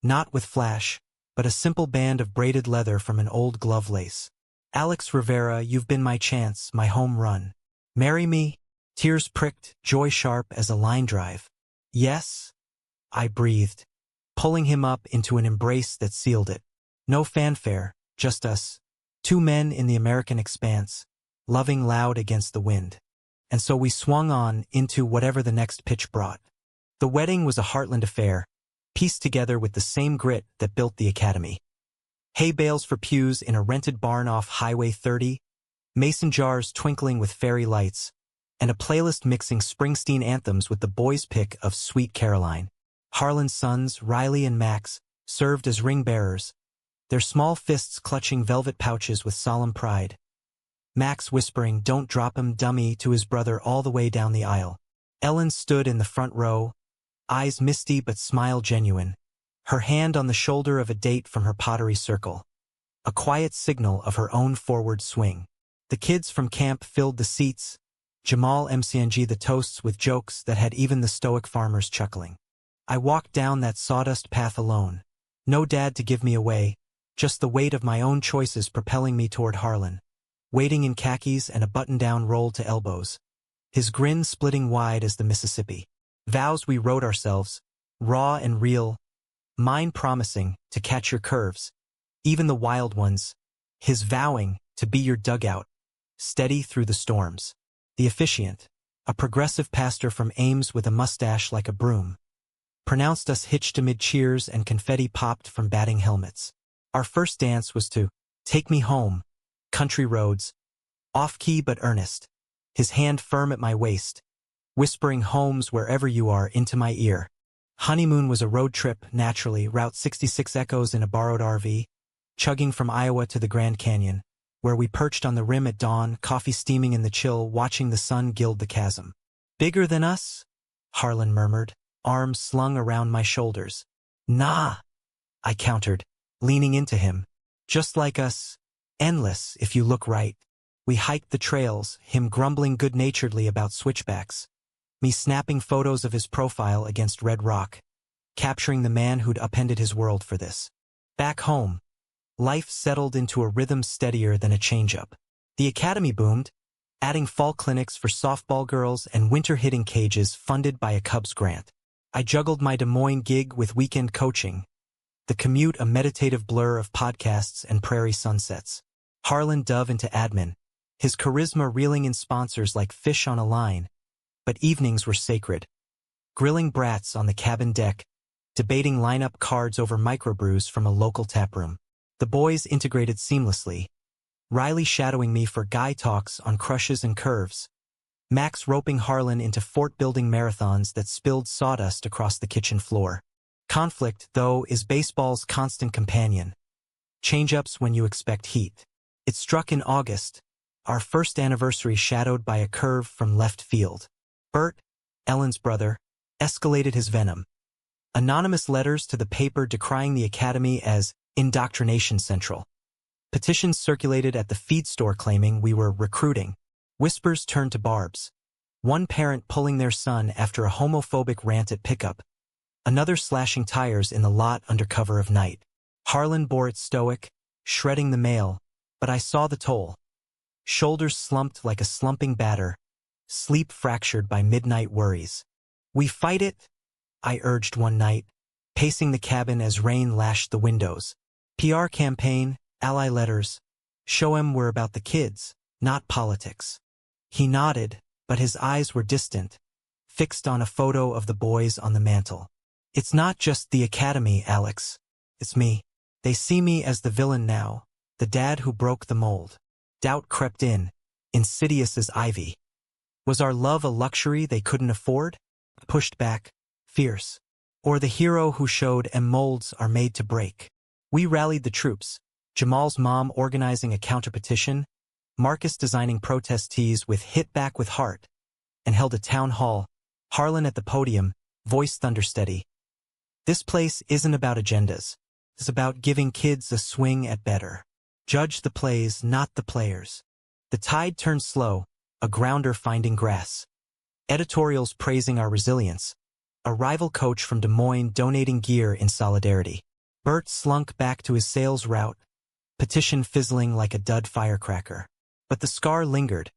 Not with flash, but a simple band of braided leather from an old glove lace. Alex Rivera, you've been my chance, my home run. Marry me? Tears pricked, joy sharp as a line drive. Yes? I breathed, pulling him up into an embrace that sealed it. No fanfare, just us. Two men in the American expanse, loving loud against the wind. And so we swung on into whatever the next pitch brought. The wedding was a heartland affair, pieced together with the same grit that built the academy. Hay bales for pews in a rented barn off Highway 30, mason jars twinkling with fairy lights, and a playlist mixing Springsteen anthems with the boys' pick of Sweet Caroline. Harlan's sons, Riley and Max, served as ring-bearers, their small fists clutching velvet pouches with solemn pride. Max whispering, "Don't drop 'em, dummy," to his brother all the way down the aisle. Ellen stood in the front row, eyes misty but smile genuine, her hand on the shoulder of a date from her pottery circle, a quiet signal of her own forward swing. The kids from camp filled the seats, Jamal MCNG the toasts with jokes that had even the stoic farmers chuckling. I walked down that sawdust path alone. No dad to give me away, just the weight of my own choices propelling me toward Harlan, waiting in khakis and a button-down rolled to elbows, his grin splitting wide as the Mississippi. Vows we wrote ourselves, raw and real, mine promising to catch your curves, even the wild ones, his vowing to be your dugout, steady through the storms. The officiant, a progressive pastor from Ames with a mustache like a broom, pronounced us hitched amid cheers and confetti popped from batting helmets. Our first dance was to "Take Me Home," country roads, off-key but earnest, his hand firm at my waist, whispering homes wherever you are into my ear. Honeymoon was a road trip, naturally, Route 66 echoes in a borrowed RV, chugging from Iowa to the Grand Canyon, where we perched on the rim at dawn, coffee steaming in the chill, watching the sun gild the chasm. "Bigger than us?" Harlan murmured, arms slung around my shoulders. "Nah," I countered, leaning into him. "Just like us. Endless, if you look right." We hiked the trails, him grumbling good-naturedly about switchbacks, me snapping photos of his profile against red rock, capturing the man who'd upended his world for this. Back home, life settled into a rhythm steadier than a change-up. The academy boomed, adding fall clinics for softball girls and winter hitting cages funded by a Cubs grant. I juggled my Des Moines gig with weekend coaching, the commute a meditative blur of podcasts and prairie sunsets. Harlan dove into admin, his charisma reeling in sponsors like fish on a line, but evenings were sacred. Grilling brats on the cabin deck, debating lineup cards over microbrews from a local taproom. The boys integrated seamlessly, Riley shadowing me for guy talks on crushes and curves, Max roping Harlan into fort-building marathons that spilled sawdust across the kitchen floor. Conflict, though, is baseball's constant companion. Change-ups when you expect heat. It struck in August, our first anniversary shadowed by a curve from left field. Bert, Ellen's brother, escalated his venom. Anonymous letters to the paper decrying the academy as indoctrination central. Petitions circulated at the feed store claiming we were recruiting. Whispers turned to barbs. One parent pulling their son after a homophobic rant at pickup, another slashing tires in the lot under cover of night. Harlan bore it stoic, shredding the mail, but I saw the toll. Shoulders slumped like a slumping batter, sleep fractured by midnight worries. "We fight it?" I urged one night, pacing the cabin as rain lashed the windows. PR campaign, ally letters. Show him we're about the kids, not politics. He nodded, but his eyes were distant, fixed on a photo of the boys on the mantel. "It's not just the academy, Alex. It's me. They see me as the villain now, the dad who broke the mold." Doubt crept in, insidious as ivy. Was our love a luxury they couldn't afford? Pushed back, fierce. Or the hero who showed molds are made to break? We rallied the troops, Jamal's mom organizing a counter-petition, Marcus designing protest tees with "Hit Back with Heart," and held a town hall, Harlan at the podium, voice thundersteady. "This place isn't about agendas. It's about giving kids a swing at better. Judge the plays, not the players." The tide turned slow, a grounder finding grass. Editorials praising our resilience. A rival coach from Des Moines donating gear in solidarity. Bert slunk back to his sales route, petition fizzling like a dud firecracker. But the scar lingered.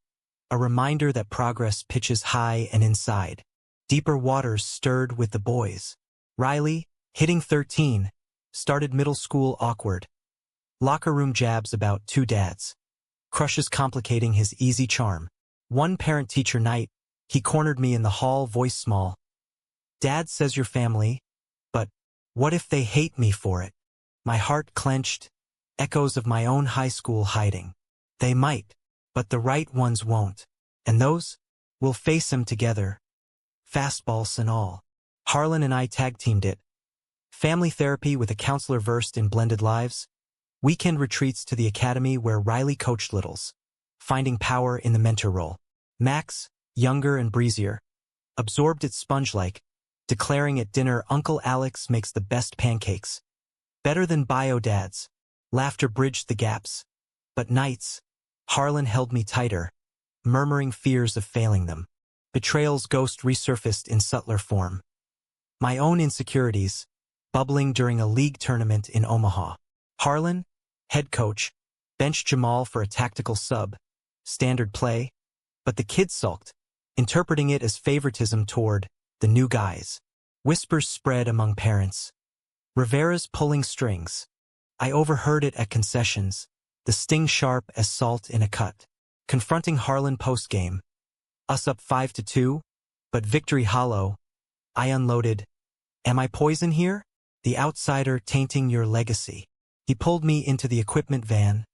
a reminder that progress pitches high and inside. Deeper waters stirred with the boys. Riley, hitting 13, started middle school awkward. Locker room jabs about two dads. Crushes complicating his easy charm. One parent-teacher night, he cornered me in the hall, voice small. Dad says you're family, but what if they hate me for it? My heart clenched, echoes of my own high school hiding. They might, but the right ones won't. And those? We'll face them together. Fastballs and all. Harlan and I tag-teamed it. Family therapy with a counselor versed in blended lives. Weekend retreats to the academy where Riley coached littles. Finding power in the mentor role. Max, younger and breezier, absorbed it sponge-like, declaring at dinner Uncle Alex makes the best pancakes. Better than bio dads. Laughter bridged the gaps. But nights, Harlan held me tighter, murmuring fears of failing them. Betrayal's ghost resurfaced in subtler form. My own insecurities, bubbling during a league tournament in Omaha. Harlan, head coach, benched Jamal for a tactical sub, standard play, but the kid sulked, interpreting it as favoritism toward the new guys. Whispers spread among parents. Rivera's pulling strings. I overheard it at concessions, the sting sharp as salt in a cut. Confronting Harlan post-game. Us up 5-2, but victory hollow. I unloaded. Am I poison here? The outsider tainting your legacy. He pulled me into the equipment van,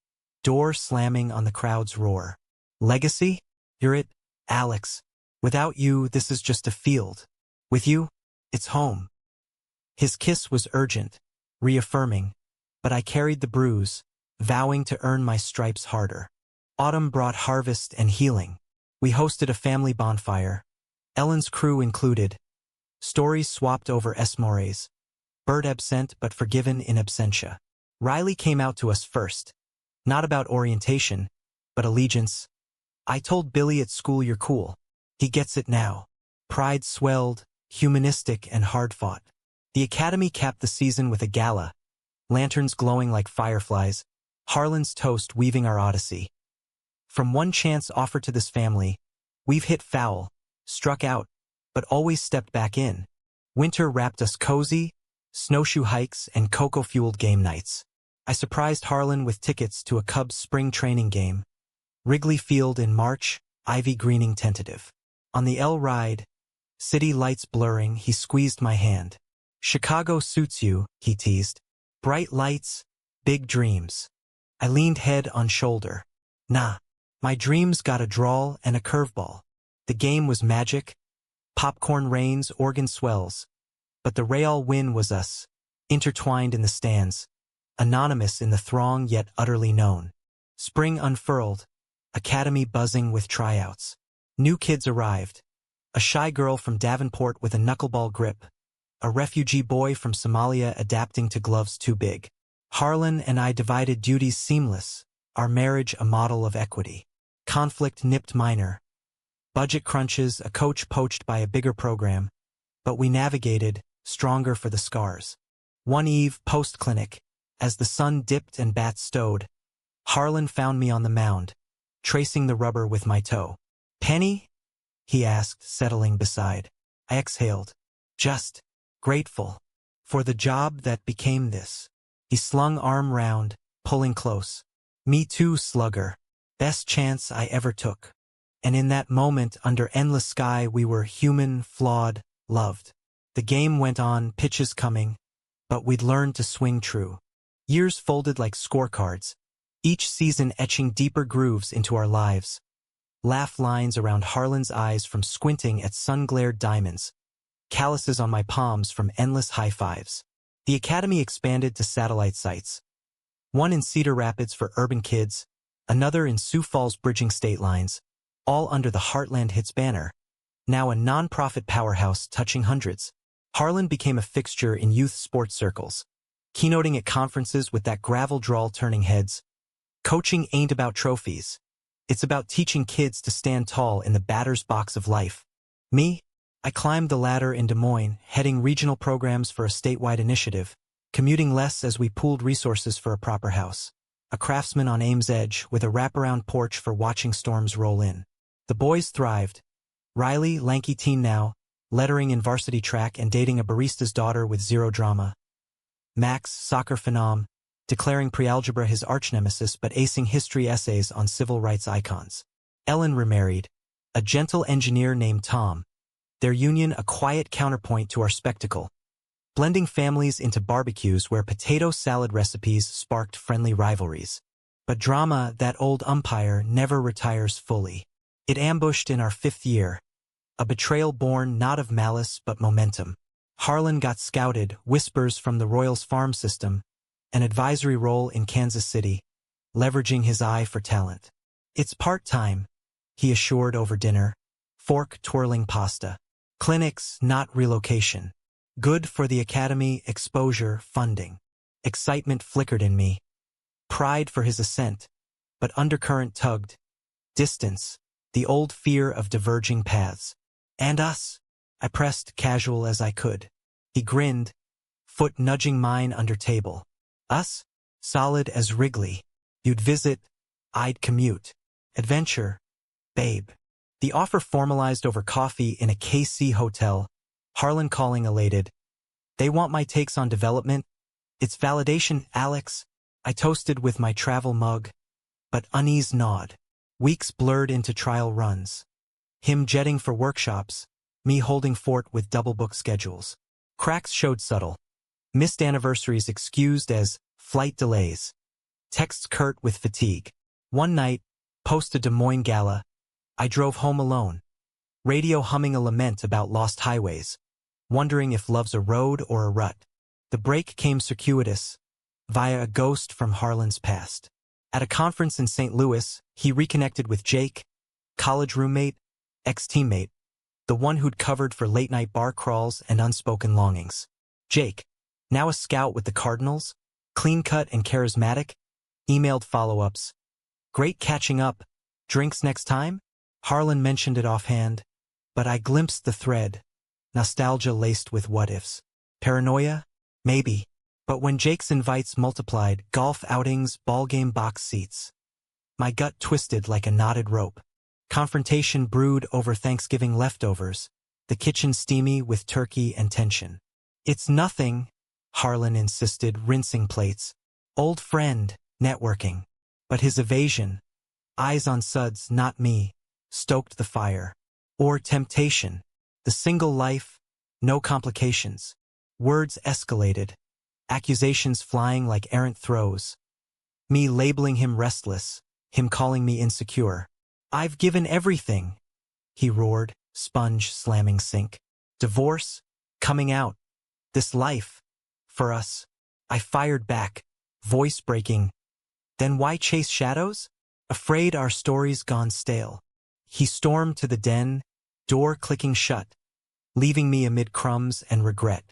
door slamming on the crowd's roar. Legacy? You're it, Alex. Without you, this is just a field. With you, it's home. His kiss was urgent, reaffirming, but I carried the bruise, vowing to earn my stripes harder. Autumn brought harvest and healing. We hosted a family bonfire, Ellen's crew included. Stories swapped over esmores. Bird absent but forgiven in absentia. Riley came out to us first. Not about orientation, but allegiance. I told Billy at school you're cool. He gets it now. Pride swelled, humanistic and hard-fought. The academy capped the season with a gala. Lanterns glowing like fireflies. Harlan's toast weaving our odyssey. From one chance offered to this family, we've hit foul, struck out, but always stepped back in. Winter wrapped us cozy, snowshoe hikes and cocoa-fueled game nights. I surprised Harlan with tickets to a Cubs spring training game. Wrigley Field in March, ivy greening tentative. On the L ride, city lights blurring, he squeezed my hand. Chicago suits you, he teased. Bright lights, big dreams. I leaned head on shoulder. Nah, my dreams got a drawl and a curveball. The game was magic. Popcorn rains, organ swells. But the Real win was us, intertwined in the stands, anonymous in the throng yet utterly known. Spring unfurled, academy buzzing with tryouts. New kids arrived. A shy girl from Davenport with a knuckleball grip. A refugee boy from Somalia adapting to gloves too big. Harlan and I divided duties seamless, our marriage a model of equity. Conflict nipped minor. Budget crunches, a coach poached by a bigger program. But we navigated, stronger for the scars. One eve, post-clinic, as the sun dipped and bats stowed, Harlan found me on the mound, tracing the rubber with my toe. Penny? He asked, settling beside. I exhaled. Just grateful for the job that became this. He slung arm round, pulling close. Me too, slugger. Best chance I ever took. And in that moment, under endless sky, we were human, flawed, loved. The game went on, pitches coming, but we'd learned to swing true. Years folded like scorecards, each season etching deeper grooves into our lives. Laugh lines around Harlan's eyes from squinting at sun-glared diamonds. Calluses on my palms from endless high-fives. The academy expanded to satellite sites. One in Cedar Rapids for urban kids, another in Sioux Falls bridging state lines, all under the Heartland Hits banner. Now a non-profit powerhouse touching hundreds. Harlan became a fixture in youth sports circles, keynoting at conferences with that gravel drawl turning heads. Coaching ain't about trophies. It's about teaching kids to stand tall in the batter's box of life. Me? I climbed the ladder in Des Moines, heading regional programs for a statewide initiative, commuting less as we pooled resources for a proper house. A craftsman on Ames Edge with a wraparound porch for watching storms roll in. The boys thrived. Riley, lanky teen now, lettering in varsity track and dating a barista's daughter with zero drama. Max, soccer phenom, declaring pre-algebra his arch-nemesis but acing history essays on civil rights icons. Ellen remarried, a gentle engineer named Tom, their union a quiet counterpoint to our spectacle, blending families into barbecues where potato salad recipes sparked friendly rivalries. But drama, that old umpire, never retires fully. It ambushed in our 5th year, a betrayal born not of malice but momentum. Harlan got scouted, whispers from the Royals farm system, an advisory role in Kansas City, leveraging his eye for talent. It's part-time, he assured over dinner, fork-twirling pasta. Clinics, not relocation. Good for the academy, exposure, funding. Excitement flickered in me. Pride for his ascent, but undercurrent tugged. Distance, the old fear of diverging paths. And us? I pressed casual as I could. He grinned, foot nudging mine under table. Us? Solid as Wrigley. You'd visit, I'd commute. Adventure, babe. The offer formalized over coffee in a KC hotel, Harlan calling elated. They want my takes on development. It's validation, Alex. I toasted with my travel mug, but unease gnawed. Weeks blurred into trial runs. Him jetting for workshops, me holding fort with double-book schedules. Cracks showed subtle. Missed anniversaries excused as flight delays. Texts curt with fatigue. One night, post a Des Moines gala, I drove home alone. Radio humming a lament about lost highways, wondering if love's a road or a rut. The break came circuitous, via a ghost from Harlan's past. At a conference in St. Louis, he reconnected with Jake, college roommate, ex-teammate, the one who'd covered for late-night bar crawls and unspoken longings. Jake, now a scout with the Cardinals, clean-cut and charismatic, emailed follow-ups. Great catching up. Drinks next time? Harlan mentioned it offhand, but I glimpsed the thread. Nostalgia laced with what-ifs. Paranoia? Maybe. But when Jake's invites multiplied, golf outings, ballgame box seats, my gut twisted like a knotted rope. Confrontation brewed over Thanksgiving leftovers, the kitchen steamy with turkey and tension. It's nothing, Harlan insisted, rinsing plates. Old friend, networking. But his evasion, eyes on suds, not me, stoked the fire. Or temptation, the single life, no complications. Words escalated, accusations flying like errant throws. Me labeling him restless, him calling me insecure. I've given everything, he roared, sponge slamming sink. Divorce, coming out, this life, for us. I fired back, voice breaking. Then why chase shadows? Afraid our story's gone stale. He stormed to the den, door clicking shut, leaving me amid crumbs and regret.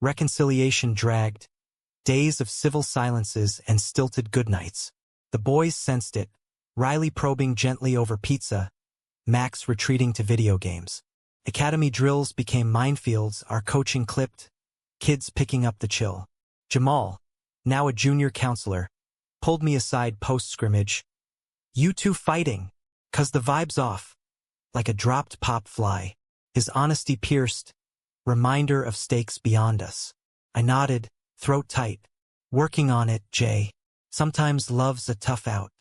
Reconciliation dragged, days of civil silences and stilted goodnights. The boys sensed it, Riley probing gently over pizza, Max retreating to video games. Academy drills became minefields, our coaching clipped, kids picking up the chill. Jamal, now a junior counselor, pulled me aside post-scrimmage. You two fighting, 'cause the vibe's off. Like a dropped pop fly, his honesty pierced, reminder of stakes beyond us. I nodded, throat tight. Working on it, Jay. Sometimes love's a tough out.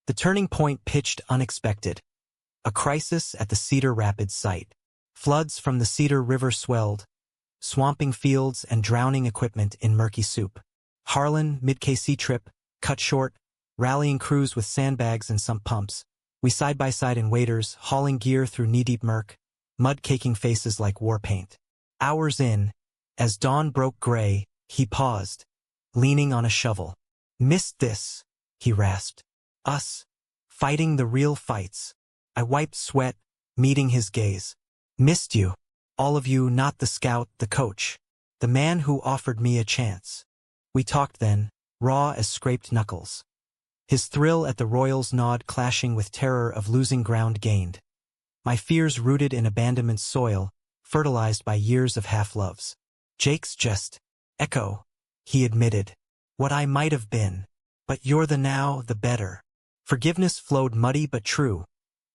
The turning point pitched unexpected. A crisis at the Cedar Rapids site. Floods from the Cedar River swelled, swamping fields and drowning equipment in murky soup. Harlan, mid-KC trip, cut short, rallying crews with sandbags and sump pumps. We side by side in waders, hauling gear through knee-deep murk, mud caking faces like war paint. Hours in, as dawn broke gray, he paused, leaning on a shovel. Missed this, he rasped. Us, fighting the real fights. I wiped sweat, meeting his gaze. Missed you. All of you, not the scout, the coach. The man who offered me a chance. We talked then, raw as scraped knuckles. His thrill at the Royals' nod clashing with terror of losing ground gained. My fears rooted in abandonment soil, fertilized by years of half-loves. Jake's just echo, he admitted. What I might have been. But you're the now, the better. Forgiveness flowed muddy but true.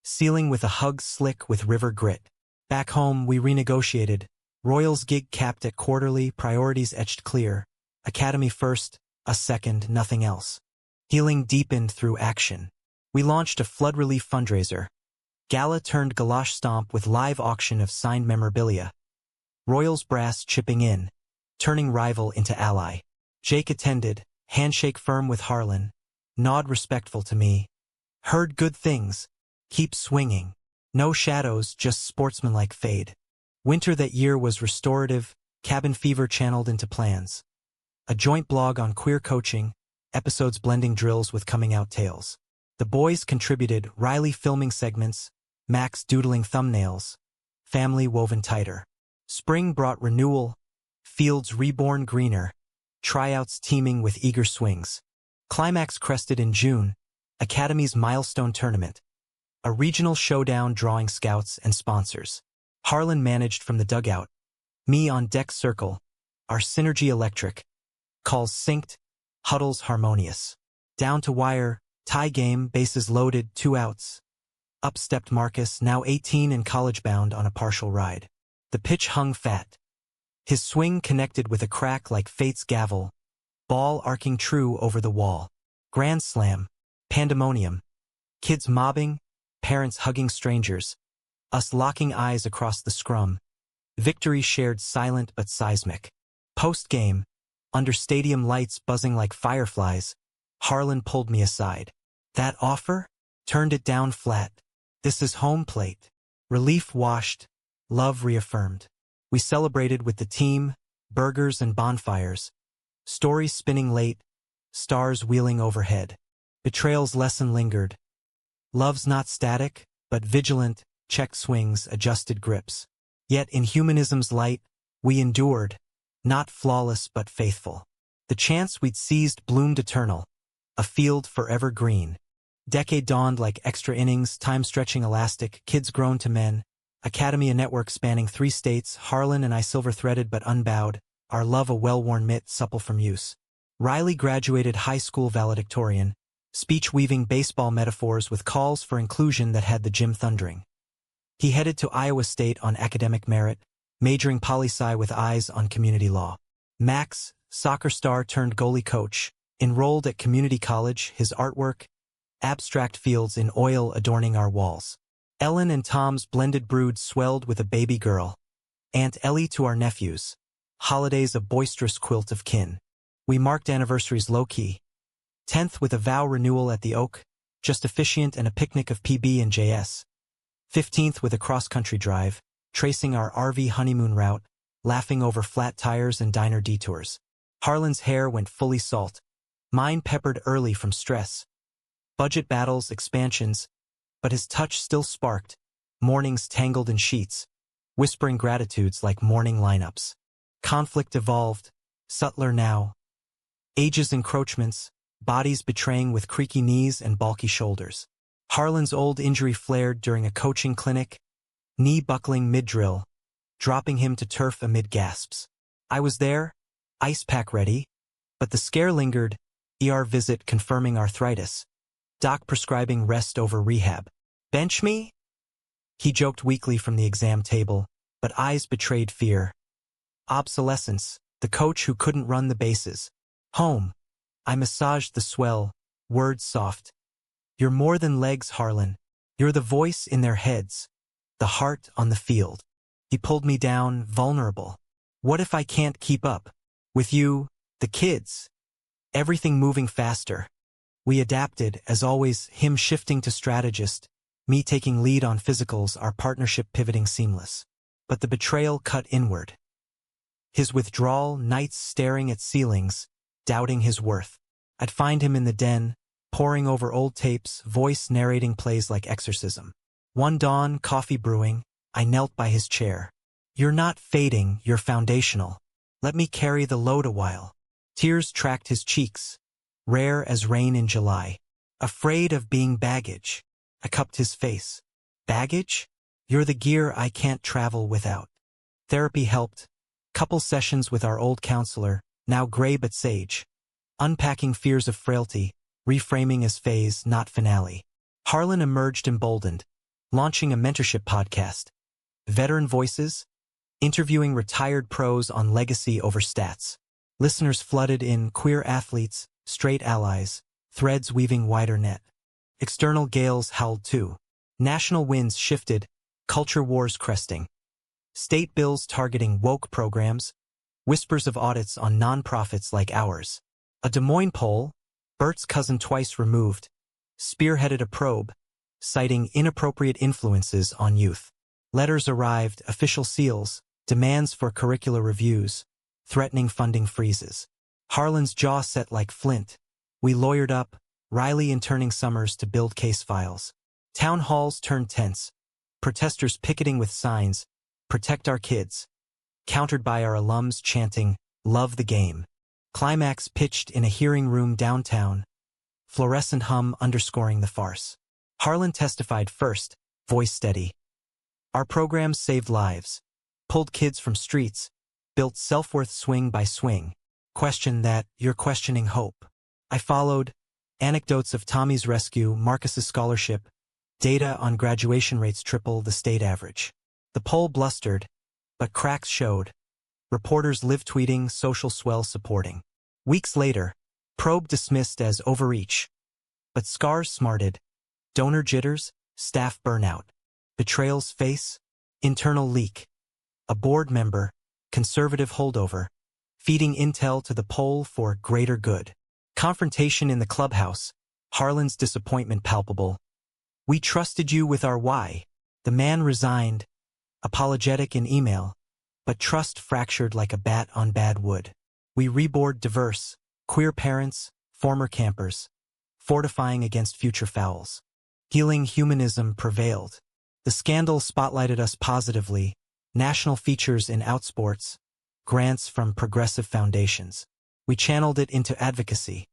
sealing with a hug slick with river grit. Back home, we renegotiated. Royals gig capped at quarterly, priorities etched clear. Academy first, us second, nothing else. Healing deepened through action. We launched a flood relief fundraiser. Gala turned galosh stomp with live auction of signed memorabilia. Royals brass chipping in, turning rival into ally. Jake attended, handshake firm with Harlan, nod respectful to me. Heard good things, keep swinging. No shadows, just sportsmanlike fade. Winter that year was restorative, cabin fever channeled into plans. A joint blog on queer coaching, episodes blending drills with coming out tales. The boys contributed, Riley filming segments, Max doodling thumbnails, family woven tighter. Spring brought renewal, fields reborn greener, tryouts teeming with eager swings. Climax crested in June, Academy's milestone tournament. A regional showdown drawing scouts and sponsors. Harlan managed from the dugout. Me on deck circle. Our synergy electric. Calls synced, huddles harmonious. Down to wire, tie game, bases loaded, 2 outs. Up stepped Marcus, now 18 and college-bound on a partial ride. The pitch hung fat. His swing connected with a crack like fate's gavel. Ball arcing true over the wall. Grand slam. Pandemonium. Kids mobbing, parents hugging strangers. Us locking eyes across the scrum. Victory shared silent but seismic. Post-game, under stadium lights buzzing like fireflies, Harlan pulled me aside. That offer? Turned it down flat. This is home plate. Relief washed, love reaffirmed. We celebrated with the team, burgers and bonfires. Stories spinning late, stars wheeling overhead. Betrayal's lesson lingered. Love's not static, but vigilant, check swings, adjusted grips. Yet in humanism's light, we endured, not flawless but faithful. The chance we'd seized bloomed eternal, a field forever green. Decade dawned like extra innings, time stretching elastic, kids grown to men. Academy a network spanning 3 states, Harlan and I silver-threaded but unbowed, our love a well-worn mitt supple from use. Riley graduated high school valedictorian, speech-weaving baseball metaphors with calls for inclusion that had the gym thundering. He headed to Iowa State on academic merit, majoring poli-sci with eyes on community law. Max, soccer star turned goalie coach, enrolled at community college, his artwork, abstract fields in oil adorning our walls. Ellen and Tom's blended brood swelled with a baby girl. Aunt Ellie to our nephews. Holidays a boisterous quilt of kin. We marked anniversaries low-key. 10th with a vow renewal at the Oak, just officiant and a picnic of PB and JS. 15th with a cross-country drive, tracing our RV honeymoon route, laughing over flat tires and diner detours. Harlan's hair went fully salt. Mine peppered early from stress. Budget battles, expansions, but his touch still sparked. Mornings tangled in sheets, whispering gratitudes like morning lineups. Conflict evolved, subtler now. Age's encroachments, bodies betraying with creaky knees and bulky shoulders. Harlan's old injury flared during a coaching clinic, knee buckling mid-drill, dropping him to turf amid gasps. I was there, ice pack ready, but the scare lingered, ER visit confirming arthritis. Doc prescribing rest over rehab. Bench me? He joked weakly from the exam table, but eyes betrayed fear. Obsolescence, the coach who couldn't run the bases. Home. I massaged the swell, words soft. You're more than legs, Harlan. You're the voice in their heads, the heart on the field. He pulled me down, vulnerable. What if I can't keep up? With you, the kids. Everything moving faster. We adapted, as always, him shifting to strategist, me taking lead on physicals, our partnership pivoting seamless. But the betrayal cut inward. His withdrawal, nights staring at ceilings, doubting his worth. I'd find him in the den, poring over old tapes, voice narrating plays like exorcism. One dawn, coffee brewing, I knelt by his chair. You're not fading, you're foundational. Let me carry the load a while. Tears tracked his cheeks, rare as rain in July. Afraid of being baggage. I cupped his face. Baggage? You're the gear I can't travel without. Therapy helped. Couple sessions with our old counselor, now gray but sage. Unpacking fears of frailty, reframing as phase, not finale. Harlan emerged emboldened. launching a mentorship podcast, veteran voices, interviewing retired pros on legacy over stats. Listeners flooded in queer athletes, straight allies, threads weaving wider net. External gales howled too. National winds shifted, culture wars cresting. State bills targeting woke programs, whispers of audits on nonprofits like ours. A Des Moines poll, Bert's cousin twice removed, spearheaded a probe, citing inappropriate influences on youth. Letters arrived, official seals, demands for curricular reviews, threatening funding freezes. Harlan's jaw set like flint. We lawyered up, Riley interning summers to build case files. Town halls turned tense, protesters picketing with signs, "Protect our kids," countered by our alums chanting, "Love the game." Climax pitched in a hearing room downtown, fluorescent hum underscoring the farce. Harlan testified first, voice steady. Our programs saved lives, pulled kids from streets, built self-worth swing by swing. Question that, you're questioning hope. I followed, anecdotes of Tommy's rescue, Marcus's scholarship, data on graduation rates triple the state average. The poll blustered, but cracks showed. Reporters live tweeting, social swell supporting. Weeks later, probe dismissed as overreach. But scars smarted. Donor jitters, staff burnout. Betrayal's face, internal leak. A board member, conservative holdover, feeding intel to the poll for greater good. Confrontation in the clubhouse, Harlan's disappointment palpable. We trusted you with our why. The man resigned, apologetic in email, but trust fractured like a bat on bad wood. We reboard diverse, queer parents, former campers, fortifying against future fouls. Healing humanism prevailed. The scandal spotlighted us positively, national features in outsports, grants from progressive foundations. We channeled it into advocacy.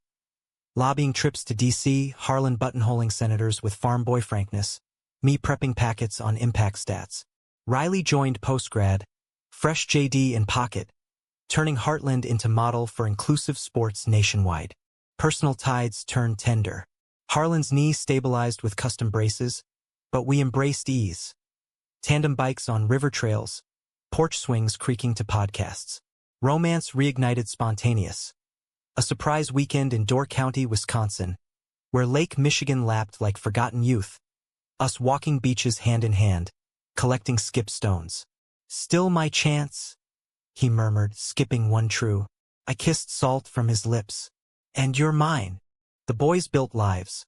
Lobbying trips to D.C., Harlan buttonholing senators with farm boy frankness, me prepping packets on impact stats. Riley joined postgrad, fresh JD in pocket, turning Heartland into model for inclusive sports nationwide. Personal tides turned tender. Harlan's knee stabilized with custom braces, but we embraced ease. Tandem bikes on river trails, porch swings creaking to podcasts. Romance reignited spontaneous. A surprise weekend in Door County, Wisconsin, where Lake Michigan lapped like forgotten youth. Us walking beaches hand in hand, collecting skip stones. Still my chance, he murmured, skipping one true. I kissed salt from his lips. And you're mine. The boys built lives.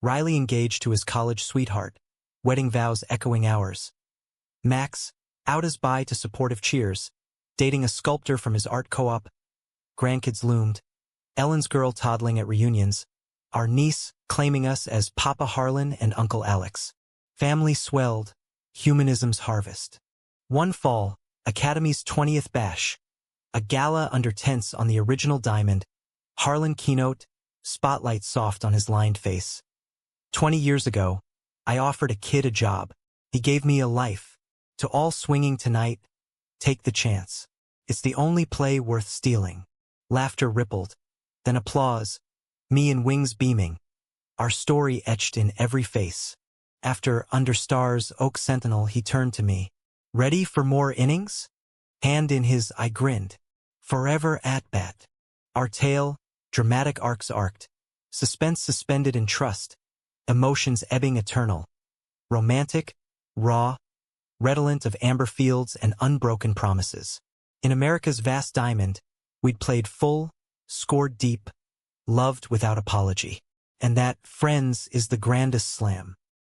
Riley engaged to his college sweetheart, wedding vows echoing ours. Max, out as by to supportive cheers, dating a sculptor from his art co-op. Grandkids loomed. Ellen's girl toddling at reunions. Our niece claiming us as Papa Harlan and Uncle Alex. Family swelled. Humanism's harvest. One fall, Academy's 20th bash. A gala under tents on the original diamond. Harlan keynote, spotlight soft on his lined face. 20 years ago, I offered a kid a job. He gave me a life. To all swinging tonight, take the chance. It's the only play worth stealing. Laughter rippled. Then applause. Me and wings beaming. Our story etched in every face. After Under Stars, Oak Sentinel, he turned to me. Ready for more innings? Hand in his, I grinned. Forever at bat. Our tale, dramatic arcs arced. Suspense suspended in trust. Emotions ebbing eternal. Romantic, raw, redolent of amber fields and unbroken promises. In America's vast diamond, we'd played full, scored deep, loved without apology. And that, friends, is the grandest slam.